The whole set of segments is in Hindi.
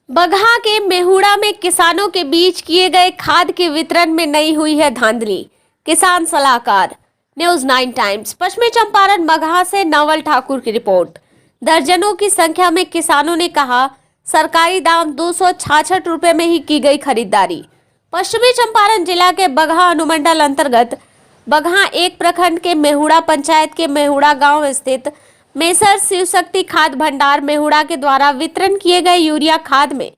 बगहा के मेहुड़ा में किसानों के बीच किए गए खाद के वितरण में नहीं हुई है धांधली। किसान सलाहकार। News 9 times. पश्चिमी चंपारण बगहा से नवल ठाकुर की रिपोर्ट। दर्जनों की संख्या में किसानों ने कहा सरकारी दाम 266 रुपए में ही की गई खरीदारी। पश्चिमी चंपारण जिला के बगहा अनुमंडल अंतर्गत बगहा एक प्रखंड के मेहुड़ा पंचायत के मेहुड़ा गांव स्थित मेसर शिव शक्ति खाद भंडार मेहुड़ा के द्वारा वितरण किए गए यूरिया खाद में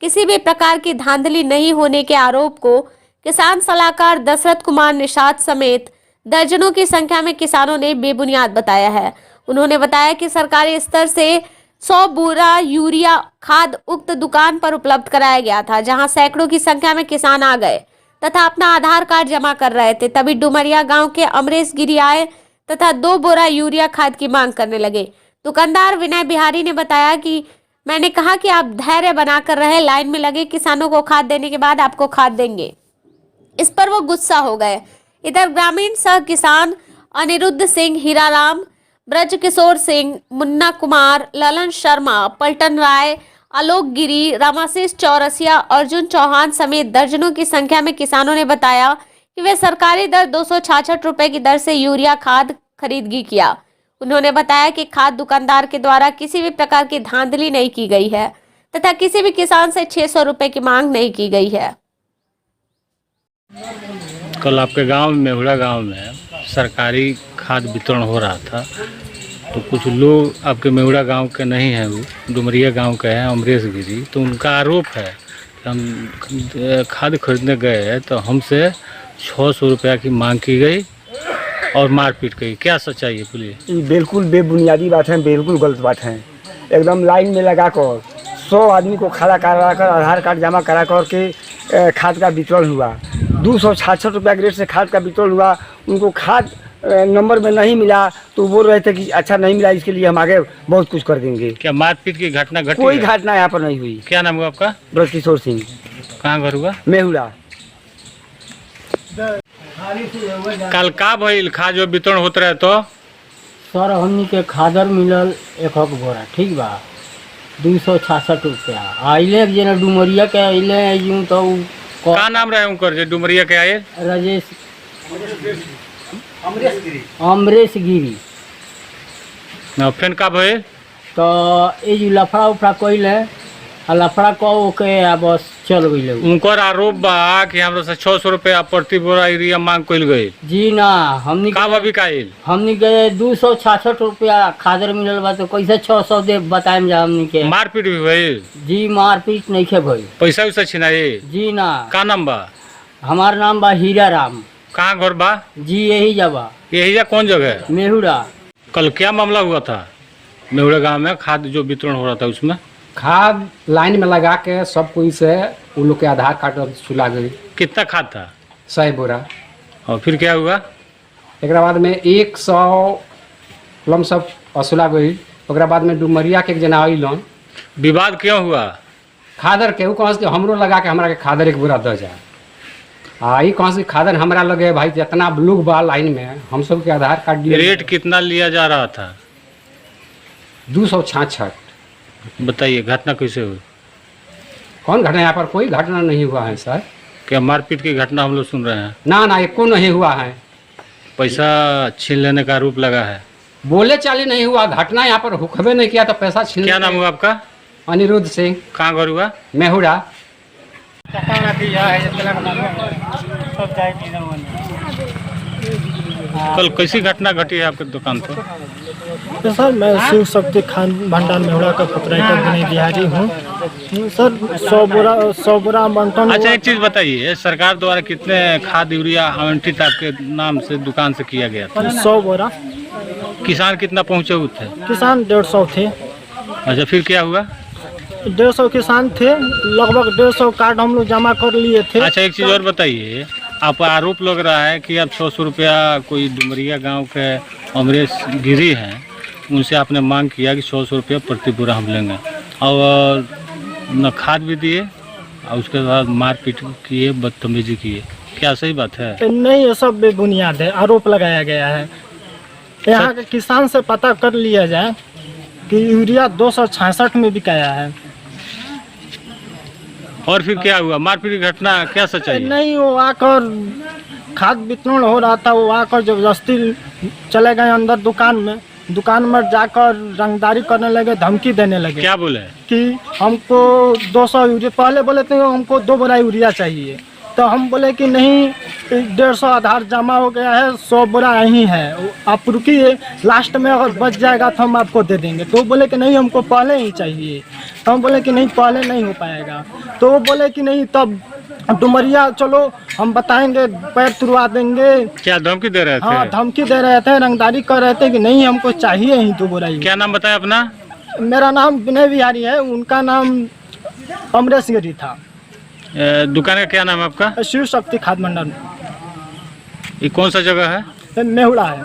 किसी भी प्रकार की धांधली नहीं होने के आरोप को किसान सलाहकार दशरथ कुमार निषाद समेत दर्जनों की संख्या में किसानों ने बेबुनियाद बताया है। उन्होंने बताया कि सरकारी स्तर से 100 बोरा यूरिया खाद उक्त दुकान पर उपलब्ध कराया गया था, जहां सैकड़ों की संख्या में किसान आ गए तथा अपना आधार कार्ड जमा कर रहे थे। तभी डुमरिया गांव के अमरेश गिरी आए तथा 2 बोरा यूरिया खाद की मांग करने लगे। दुकानदार विनय बिहारी ने बताया कि मैंने कहा कि आप धैर्य बनाकर रहे, लाइन में लगे, किसानों को खाद देने के बाद आपको खाद देंगे। इस पर वो गुस्सा हो गए। इधर ग्रामीण सह किसान अनिरुद्ध सिंह, हीराराम, ब्रज किशोर सिंह, मुन्ना कुमार, ललन शर्मा, पलटन राय, आलोक गिरी, रामाशीष चौरसिया, अर्जुन चौहान समेत दर्जनों की संख्या में किसानों ने बताया कि वे सरकारी दर 266 रुपए की दर से यूरिया खाद खरीदगी किया। उन्होंने बताया कि खाद दुकानदार के द्वारा किसी भी प्रकार की धांधली नहीं की गई है तथा किसी भी किसान से 600 रुपए की मांग नहीं की गई है। कल आपके गांव में मेहुड़ा गांव में सरकारी खाद वितरण हो रहा था, तो कुछ लोग आपके मेहुड़ा गांव के नहीं हैं, वो डुमरिया गांव के हैं, अमरेश गिरी। तो उनका आरोप है कि हम खाद खरीदने गए हैं तो हमसे 600 रुपया की मांग की गई और मारपीट की। क्या सच्चाई है बोलिए? बिल्कुल बेबुनियादी बात है, बिल्कुल गलत बात है। एकदम लाइन में लगा कर 100 आदमी को खड़ा करा कर आधार कार्ड जमा करा कर के खाद का वितरण हुआ। 266 रुपया के रेट से खाद का वितरण हुआ। उनको खाद नंबर में नहीं मिला तो बोल रहे थे कि अच्छा नहीं मिला, इसके लिए हम आगे बहुत कुछ कर देंगे। क्या मारपीट की घटना घटी? कोई घटना यहाँ पर नहीं हुई। क्या नाम हुआ आपका? ब्रज किशोर सिंह। कहाँ घर हुआ? मेहुड़ा। कल का भइल खाद जो वितरण होते रहे तो सर हमनी के खादर मिलल 1 बोरा, ठीक बा, 266 रुपया। आइले जना डुमरिया के आइले यूं तो का नाम रहे उनकर जे डुमरिया के आए? राजेश अमरेश गिरी। फेन का भइल तो ये जो लफड़ा उफड़ा कइले आ लफड़ा को के आ बस चल गइले। उनकर आरोप बा कि हमरा से 600 रुपया प्रति बोरा यूरिया मांग कइल गई। जी ना, हमनी का अभी काइल हमनी के 266 रुपया खादर मिलल बा, तो कैसे 600 दे बताएम जा? हमनी के मारपीट भी भइल? जी मारपीट नहीं खे भइल। पैसा उसा छिनाए? जी ना। का नाम बा? हमार नाम बा हीराराम। कहाँ घर बा? जी यही जगह। यही जा कौन जगह? मेहुड़ा। कल क्या मामला हुआ था मेहुड़ा गांव में? खाद जो वितरण हो रहा था उसमें खाद लाइन में लगा के सब कोई से उन लोग के आधार कार्ड छुला गई। कितना खाद था? 100 बोरा। और फिर क्या हुआ? एक बाद में 100 लम सब वसूला गई। ओकरा बाद में डुमरिया के एक जना अइलन। विवाद क्यों हुआ? खादर केहू कहाँ से हमरो लगा के हमरा के खादर 1 बोरा दे जाए। ई कहाँ से खादर हमरा लगे भाई, जितना लोग बा लाइन में हम सब के आधार कार्ड दिए। रेट कितना लिया जा रहा था? 266। बताइए घटना कैसे हुई? कौन घटना? यहाँ पर कोई घटना नहीं हुआ है सर। क्या मारपीट की घटना हम लोग सुन रहे हैं? ना एको नहीं हुआ है। पैसा छीन लेने का आरोप लगा है। बोले चाले नहीं हुआ, घटना यहाँ पर हुक्मे नहीं किया तो पैसा छीन। क्या नाम हुआ आपका? अनिरुद्ध सिंह। कहाँ घर हुआ? मेहुड़ा। कल कैसी घटना घटी है आपके दुकान पर? तो सर मैं शिव शक्ति खाद भंडार मेहुड़ा का प्रोपराइटर विनय बिहारी हूँ। सर 100 बोरा बंटन। अच्छा एक चीज़ बताइए, सरकार द्वारा कितने खाद यूरिया आवंटित आपके नाम से दुकान से किया गया था? 100 बोरा। किसान कितना पहुँचे हुए थे? किसान 150 थे। अच्छा फिर क्या हुआ? 150 किसान थे, लगभग 150 कार्ड हम लोग जमा कर लिए थे। अच्छा एक चीज़ और बताइए, आप आरोप लग रहा है कि आप 600 रुपया कोई डुमरिया गांव के अमरेश गिरी हैं, उनसे आपने मांग किया कि 600 रुपया प्रति बोरा हम लेंगे, और न खाद भी दिए और उसके बाद मारपीट किए, बदतमीजी किए। क्या सही बात है? नहीं, ये सब बेबुनियाद है, आरोप लगाया गया है। यहाँ के किसान से पता कर लिया जाए कि यूरिया 266 में बिकाया है। और फिर क्या हुआ, मारपीट की घटना क्या सच्चाई है? नहीं, वो आकर खाद वितरण हो रहा था, वो आकर जबरदस्ती चले गए अंदर दुकान में जाकर रंगदारी करने लगे, धमकी देने लगे। क्या बोले? कि हमको 200 यूरिया, पहले बोले थे हमको 2 बोरा यूरिया चाहिए, तो हम बोले कि नहीं 150 आधार जमा हो गया है, 100 बोरा यही है, आप रुकिए, लास्ट में अगर बच जाएगा तो हम आपको दे देंगे। तो बोले कि नहीं हमको पहले ही चाहिए। तो हम बोले कि नहीं पहले नहीं हो पाएगा। तो वो बोले कि नहीं तब डुमरिया चलो हम बताएंगे, पैर तुड़वा देंगे। क्या धमकी दे रहे थे? हाँ, धमकी दे रहे थे, रंगदारी कर रहे थे कि नहीं हमको चाहिए ही 2 बोरा यूरिया। क्या नाम बताया अपना? मेरा नाम विनय बिहारी है, उनका नाम अमरेश गिरी था। दुकान का क्या नाम है आपका? शिव शक्ति खाद भंडार, ये कौन सा जगह है? मेहुड़ा है।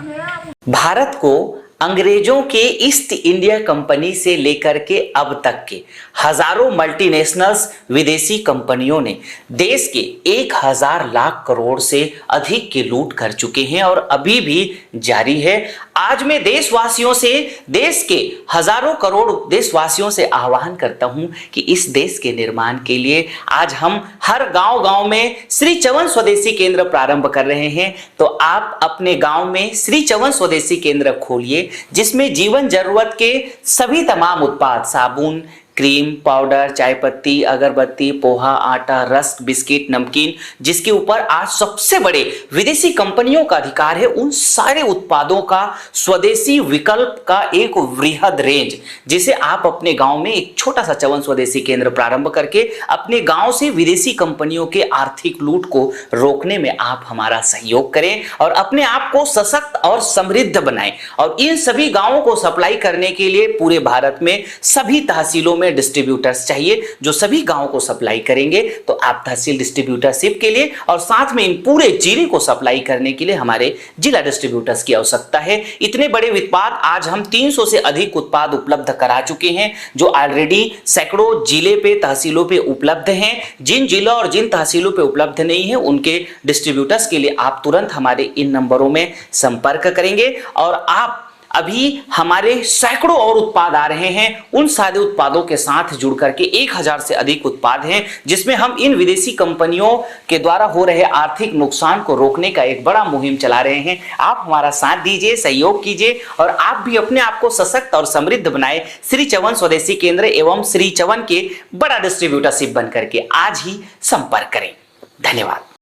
भारत को अंग्रेजों के ईस्ट इंडिया कंपनी से लेकर के अब तक के हजारों मल्टीनेशनल्स विदेशी कंपनियों ने देश के 1000 लाख करोड़ से अधिक की लूट कर चुके हैं और अभी भी जारी है। आज मैं देशवासियों से, देश के हजारों करोड़ देशवासियों से आह्वान करता हूं कि इस देश के निर्माण के लिए आज हम हर गांव में श्री चवन स्वदेशी केंद्र प्रारंभ कर रहे हैं। तो आप अपने गांव में श्री चवन स्वदेशी केंद्र खोलिए, जिसमें जीवन जरूरत के सभी तमाम उत्पाद, साबुन, क्रीम, पाउडर, चाय पत्ती, अगरबत्ती, पोहा, आटा, रस्क, बिस्किट, नमकीन, जिसके ऊपर आज सबसे बड़े विदेशी कंपनियों का अधिकार है, उन सारे उत्पादों का स्वदेशी विकल्प का एक वृहद रेंज, जिसे आप अपने गांव में एक छोटा सा चवन स्वदेशी केंद्र प्रारंभ करके अपने गांव से विदेशी कंपनियों के आर्थिक लूट को रोकने में आप हमारा सहयोग करें और अपने आप को सशक्त और समृद्ध बनाएं। और इन सभी गांवों को सप्लाई करने के लिए पूरे भारत में सभी तहसीलों में डिस्ट्रीब्यूटर्स चाहिए, जो सभी गांवों को सप्लाई करेंगे। तो आप तहसील डिस्ट्रीब्यूटरशिप के लिए और साथ में इन पूरे जिले को सप्लाई करने के लिए हमारे जिला डिस्ट्रीब्यूटर्स की आवश्यकता है। इतने बड़े उत्पाद आज हम 300 से अधिक उत्पाद उपलब्ध करा चुके हैं, जो ऑलरेडी सैकड़ों जिले पे, तहसीलों पे उपलब्ध हैं। जिन जिलों और जिन तहसीलों पे उपलब्ध नहीं है, उनके डिस्ट्रीब्यूटर्स के लिए आप तुरंत हमारे इन नंबरों में संपर्क करेंगे और आप अभी हमारे सैकड़ों और उत्पाद आ रहे हैं। उन सारे उत्पादों के साथ जुड़ करके 1000 से अधिक उत्पाद हैं, जिसमें हम इन विदेशी कंपनियों के द्वारा हो रहे आर्थिक नुकसान को रोकने का एक बड़ा मुहिम चला रहे हैं। आप हमारा साथ दीजिए, सहयोग कीजिए और आप भी अपने आप को सशक्त और समृद्ध बनाए श्री चवन स्वदेशी केंद्र एवं श्री चवन के बड़ा डिस्ट्रीब्यूटरशिप बनकर के आज ही संपर्क करें। धन्यवाद।